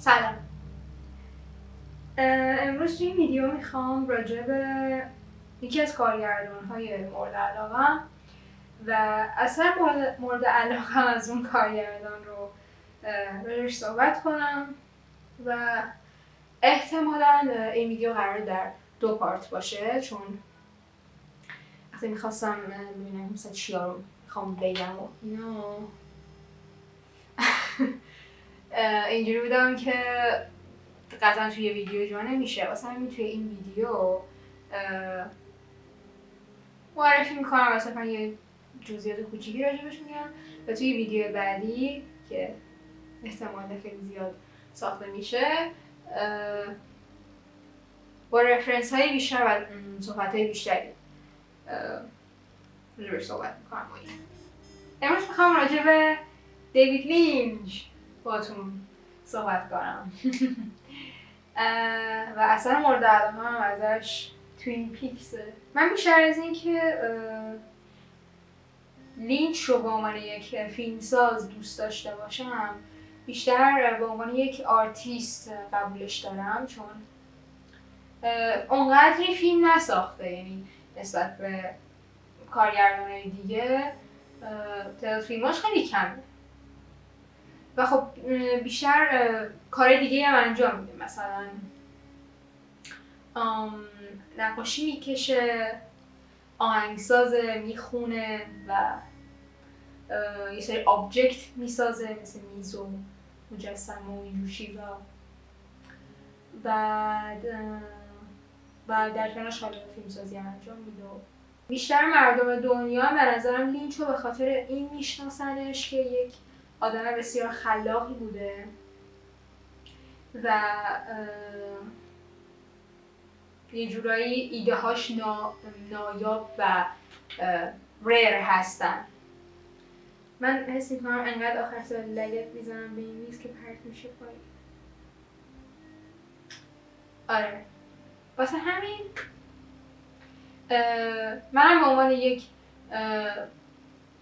سلام. امروز توی این ویدیو میخوام راجع به یکی از کارگردان‌های مورد علاقه‌ام و اصلا مورد علاقه‌ام از اون کارگردان رو راجعش صحبت کنم و احتمالاً این ویدیو قرار در 2 پارت باشه، چون وقتی میخواستم ببینم مثلا چیا رو میخوام بگم و اینا اینجوری بودم که قطعا توی ویدیو جا نمیشه، واسه همین توی این ویدیو معرفی میکنم و صرفا یه جزئیات کوچیکی راجبش میگم و توی ویدیو بعدی که احتمال خیلی زیاد ساخته میشه با رفرنس های بیشتر و صحبت های بیشتری راجبش صحبت میکنم. امروز میخوام راجب دیوید لینچ باتون صحبت کنم و اثر مورد علاقه هم ازش توین پیکسه. من بیشتر از این که لینچ رو به عنوان یک فیلمساز دوست داشته باشم، بیشتر به عنوان یک آرتیست قبولش دارم، چون اونقدری فیلم نساخته، یعنی نسبت به کارگردانای دیگه تعداد فیلماش خیلی کمه و خب بیشتر کار دیگه هم انجام میده، مثلا نقاشی میکشه، آهنگسازه، میخونه و یه سری آبجکت میسازه مثل میز و مجسمه و اینجور چیزا. بعد در کنارش حالا فیلمسازی هم انجام میده. بیشتر مردم دنیا به نظرم لینچ رو به خاطر این میشناسنش که یک آدم بسیار خلاقی بوده و یه جورایی ایده هاش نایاب و ریر هستن. من حس میکنم انقدر آخر سال لگت میزنم به این میز که پرت میشه پایین. آره، واسه همین منم به عنوان یک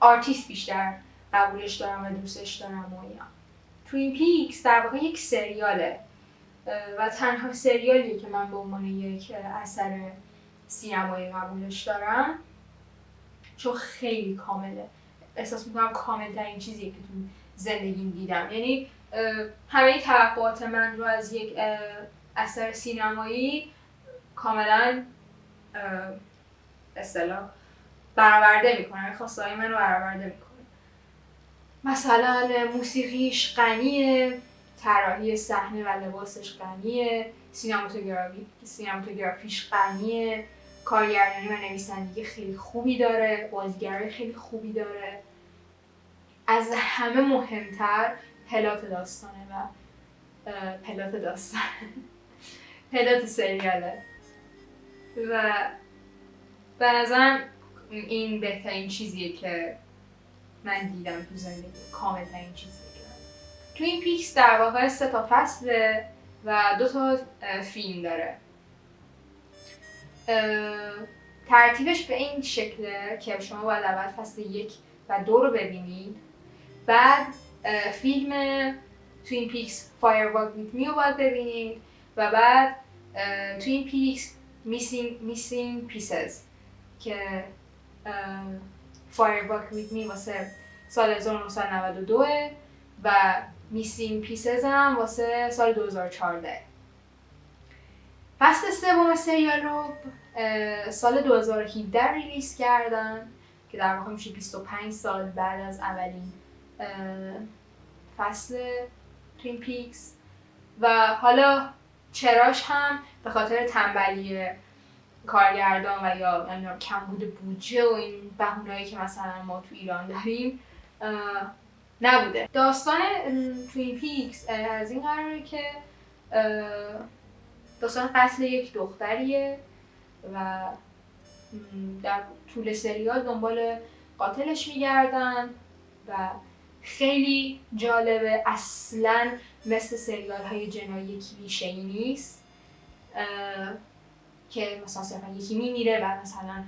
آرتیست بیشتر قبولش دارم و دوستش دارم و اینا. توین پیکس در واقع یک سریاله و تنها سریالیه که من به عنوان یک اثر سینمایی قبولش دارم، چون خیلی کامله. احساس میکنم کامل ترین چیزیه که تو زندگیم دیدم. یعنی همه توقعات من رو از یک اثر سینمایی کاملا اصطلاح برآورده میکنه، خواسته های من رو برآورده میکنه. مثلا موسیقیش غنیه، طراحی صحنه و لباسش غنیه، سینماتوگرافیش غنیه، کارگردانی و نویسندگی خیلی خوبی داره، بازیگرای خیلی خوبی داره. از همه مهمتر پلات داستانه و پلات سریاله و به نظرم این بهترین چیزیه که من دیدم تو زندگی، کامل ترین چیزیه که توین پیکس در واقع 3 تا فصله و 2 تا فیلم داره. ترتیبش به این شکله که شما باید اول فصل 1 و 2 رو ببینید، بعد فیلم توین پیکس فایر واک ویت می رو باید ببینید و بعد توین پیکس میسینگ پیسز که فایر واک ویت می واسه سال 1992 و میسینگ پیسز هم واسه سال 2014. فصل 3 سریال رو سال 2017 ریلیز کردن که در واقع میشه 25 سال بعد از اولین فصل توین پیکس و حالا چراش هم به خاطر تنبلی کارگردان و یا کمبود بودجه و این بهونه‌ای که مثلا ما تو ایران داریم نبوده. داستان توین پیکس از این قراره که داستان قتل یک دختریه و در طول سریال دنبال قاتلش میگردن و خیلی جالبه. اصلاً مثل سریال های جنایی کلیشه‌ای نیست که مثلا صرفا یکی میمیره و مثلا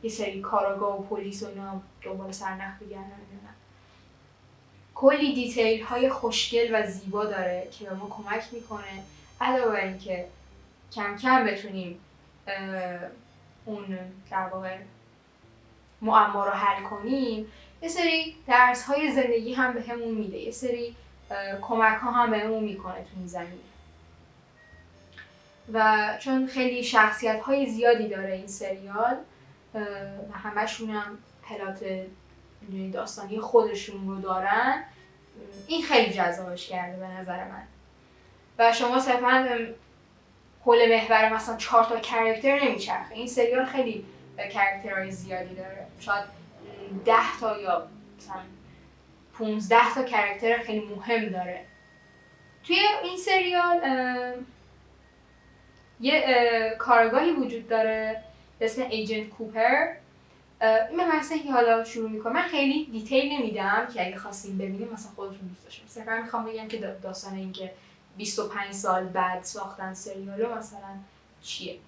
یه سری کاراگاه و پلیس و اینا دنبال سرنخ بگردن. کلی دیتیل های خوشگل و زیبا داره که به ما کمک میکنه علاوه بر اینکه کم کم بتونیم اون در واقع معما رو حل کنیم، یه سری درس های زندگی هم به همون میده، یه سری کمک ها هم به همون میکنه تو این زمینه. و چون خیلی شخصیت های زیادی داره این سریال و همشون هم پلات داستانی خودشون رو دارن، این خیلی جذابش کرده به نظر من. و شما صرفاً حول محور مثلا 4 تا کاراکتر نمیچرخه، این سریال خیلی کاراکترهای زیادی داره، شاید 10 تا یا مثلا 15 تا کاراکتر خیلی مهم داره. توی این سریال یه کارگاهی وجود داره به اسم ایجنت کوپر. این مثلا که حالا شروع میکنم، من خیلی دیتیل نمیدم که اگه خواستین ببینیم مثلا خودتون دوست داشتین. صرفا میخوام بگم که داستان این که 25 سال بعد ساختن سریالو مثلا چیه.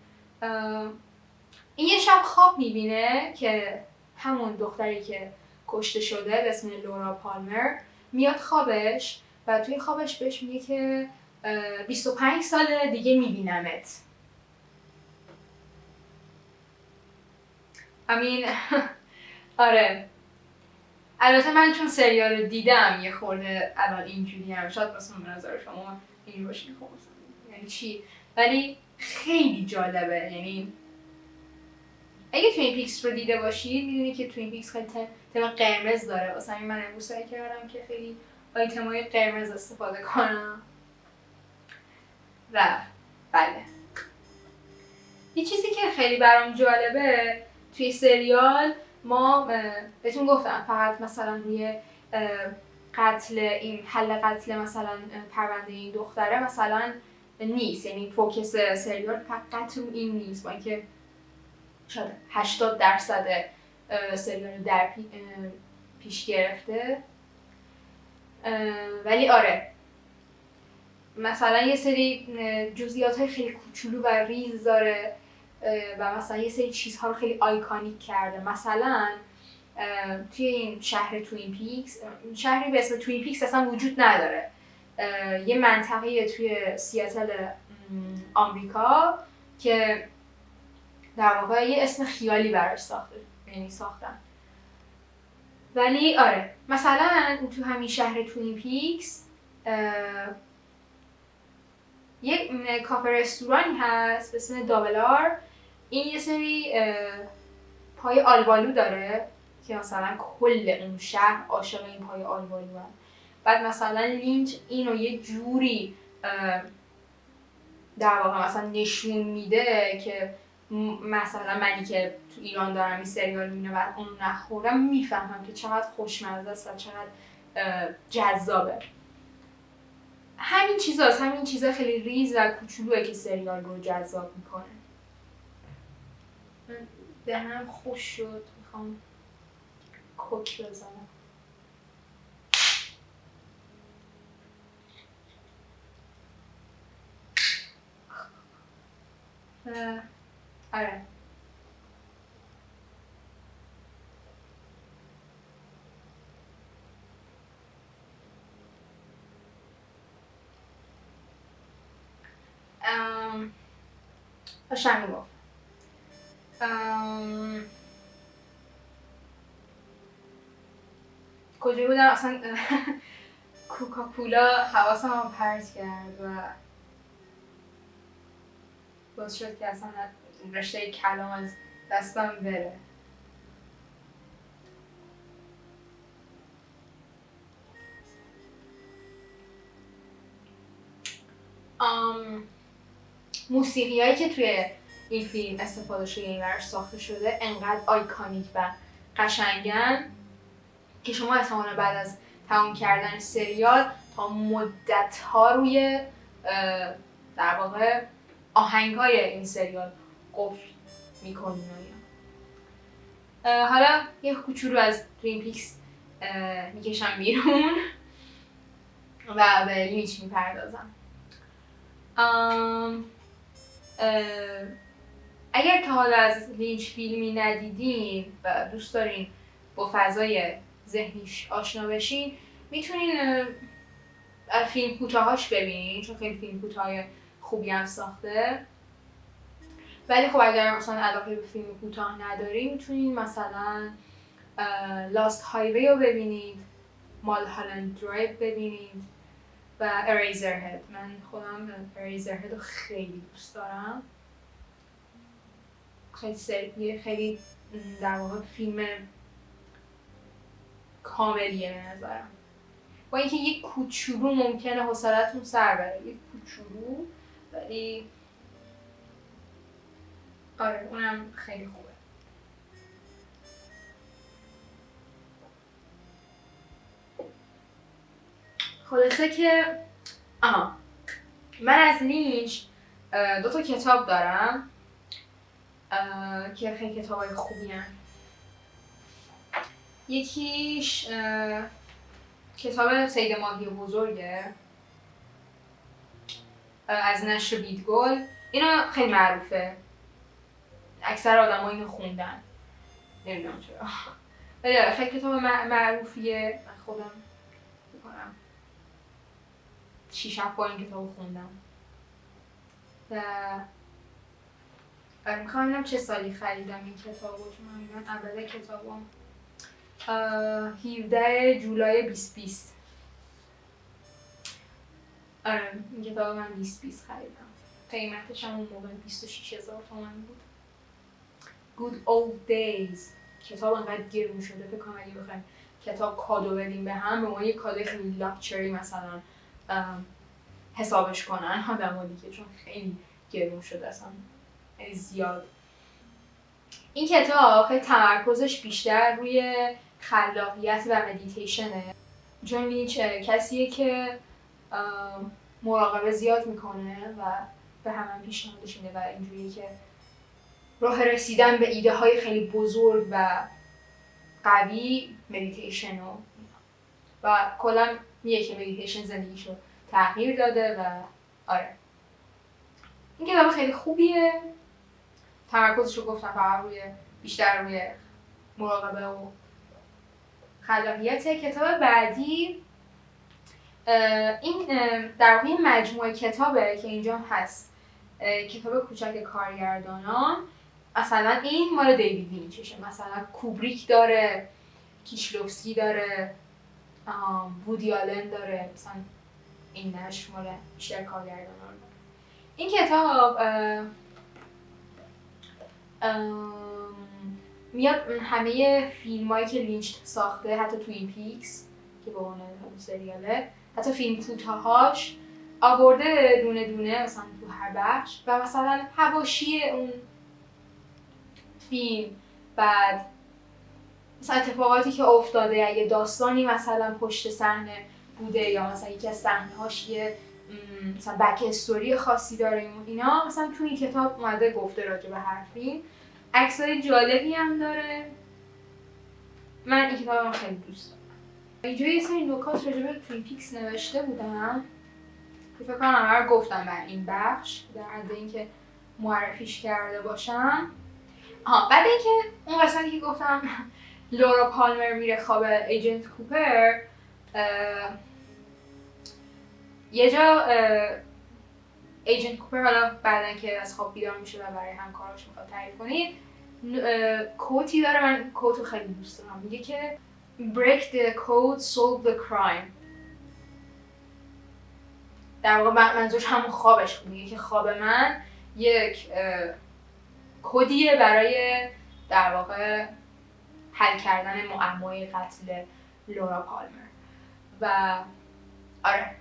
این یه شب خواب میبینه که همون دختری که کشته شده به اسم لورا پالمر میاد خوابش و توی خوابش بهش میگه که 25 سال دیگه میبینمت. آره، البته من چون سریال رو دیدم یه خورده الان اینجوری هم شاید مثلا به نظر شما اینجوری باشه که خب یعنی چی، ولی خیلی جالبه. یعنی اگه توین پیکس رو دیده باشید میدونی که توین پیکس خیلی تم قرمز داره، واسه همین من امروز سعی کردم که خیلی با تمای قرمز استفاده کنم. و بله، یه چیزی که خیلی برام جالبه توی سریال، ما بهتون گفتم فقط مثلا روی حل قتل مثلا پرونده این دختره مثلا نیست، یعنی فوکس سریال فقط رو این نیست، با اینکه شاید 80% سریال در پیش گرفته، ولی آره مثلا یه سری جزئیات های خیلی کوچولو و ریز داره و مثلا یه سری چیزها رو خیلی آیکونیک کرده. مثلا توی این شهر توین پیکس، شهری به اسم توین پیکس اصلا وجود نداره، یه منطقه توی سیاتل آمریکا که در واقع یه اسم خیالی براش ساختن. ولی آره مثلا تو همین شهر توین پیکس یه کافه رستورانی هست به اسم دابلار. این یه سری پای آلبالو داره که مثلا کل اون شهر عاشق این پای آلبالو هست. بعد مثلا لینچ اینو یه جوری در واقع مثلا نشون میده که مثلا منی که تو ایران دارم این سریال میبینم و اون نخورم میفهمم که چقدر خوشمزه است و چقدر جذابه. همین چیزا خیلی ریز و کوچولوئه که سریال رو جذاب میکنه. دهنم خوش شد، میخوام کوک بزنم. آره داشتم میگفت کجا بودم اصلا کوکاکولا حواسم هم پرت کرد و باز شد که اصلا رشته کلام از دستم بره. موسیقی هایی که توی این فیلم استفاده شده، این ورش ساخته شده، انقدر آیکونیک و قشنگن که شما احتمالاً بعد از تمام کردن سریال تا مدت‌ها روی در واقع آهنگ‌های این سریال قفل می‌کنین. حالا یه کوچولو از توین پیکس میکشم بیرون و به لینچ میپردازم. اگر تا حالا از لینچ فیلمی ندیدین و دوست دارین با فضای ذهنیش آشنا بشین، میتونین فیلم کوتاهاش ببینین چون خیلی فیلم کوتاه خوبی هم ساخته. ولی خب اگر مثلا علاقه به فیلم کوتاه ندارین میتونین مثلا لاست هایوی رو ببینید، مال هالند درایو ببینید و اریزر هد. من خودم اریزر هد رو خیلی دوست دارم. خیلی در واقع فیلم کاملیه به نظرم. با اینکه یک کوچولو ممکنه حوصلتون سر بره، یک کوچولو، ولی آره اونم خیلی خوبه. خلاصه که من از لینچ 2 کتاب دارم که خیلی کتابای خوبی هستن. یکیش کتاب صید ماهی بزرگه از نشر بیدگل. اینا خیلی معروفه، اکثر آدم‌ها اینو خوندن، نمیدونم چرا، ولی خیلی کتاب معروفیه. من خودم میکنم 6-7 بار این کتاب خوندم و میخوام ببینم چه سالی خریدم این کتابو، چون من اول کتابم 17 جولای 2020. آره این کتاب من 2020 خریدم. قیمتش هم اون موقع 26,000 تومان بود. Good old days. کتاب انقدر گرون شده، فکر کنم اگه بخوایم کتاب کادو بدیم به هم، به ما یه کادوی خیلی لاکچری مثلا حسابش کنن آدم‌ها دیگه، چون خیلی گرون شده اصلا، خیلی زیاد. این کتاب خیلی تمرکزش بیشتر روی خلاقیت و مدیتیشنه. جون لینچ کسیه که مراقبه زیاد میکنه و به همه پیشنهادش میده و اینجوریه که راه رسیدن به ایده های خیلی بزرگ و قوی مدیتیشن و کلا میگه که مدیتیشن زندگیشو تغییر داده و آره این کتاب خیلی خوبیه. تمرکزشو گفتم فقط بیشتر روی مراقبه و خلاقیت. کتاب بعدی این در واقع مجموعه کتابه که اینجا هست، کتاب کوچک کارگردانان. مثلا این مال دیوید لینچشه، مثلا کوبریک داره، کیشلوفسکی داره، وودی آلن داره، مثلا این نشر مال بیشتر کارگردانان. این کتاب میاد همه فیلمایی که لینچ ساخته، حتی توین پیکس که به عنوان سریاله، حتی فیلم کوتاهاش آورده دونه دونه مثلا تو هر بخش و مثلا حواشی اون فیلم، بعد مثلا اتفاقاتی که افتاده، یه داستانی مثلا پشت صحنه بوده یا مثلا یکی از صحنه‌هاش یه مثلا بک استوری خاصی داره، اینا مثلا تو این کتاب اومده گفته راجع به هر فیلم. عکسای جالبی هم داره. من این کتابم خیلی دوست دارم. اینجا یه سری نکات راجع به توین پیکس نوشته بودم که فکر کنم همه رو گفتم در این بخش، در حد اینکه معرفیش کرده باشم. بعد اینکه اون قسمتی که گفتم لورا پالمر میره خواب ایجنت کوپر، یه جا ایجنت کوپر حالا بعدن که از خواب بیدار میشه و برای همکاراش میخواد تعریف کنید، کوتی داره. من کوتو خیلی دوست دارم، میگه که break the code, solve the crime. در واقع منظورش همون خوابش بود، میگه که خواب من یک کدیه برای در واقع حل کردن معمای قتل لورا پالمر. و آره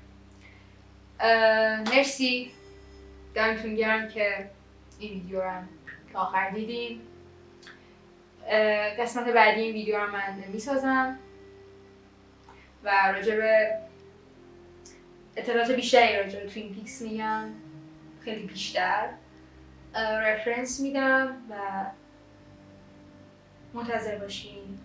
مرسی، دمتون گرم که این ویدیو رو تا آخر دیدین. قسمت بعدی این ویدیو رو من میسازم و راجع به اطلاعات بیشتری راجع به توین پیکس میگم، خیلی بیشتر رفرنس میدم و منتظر باشین.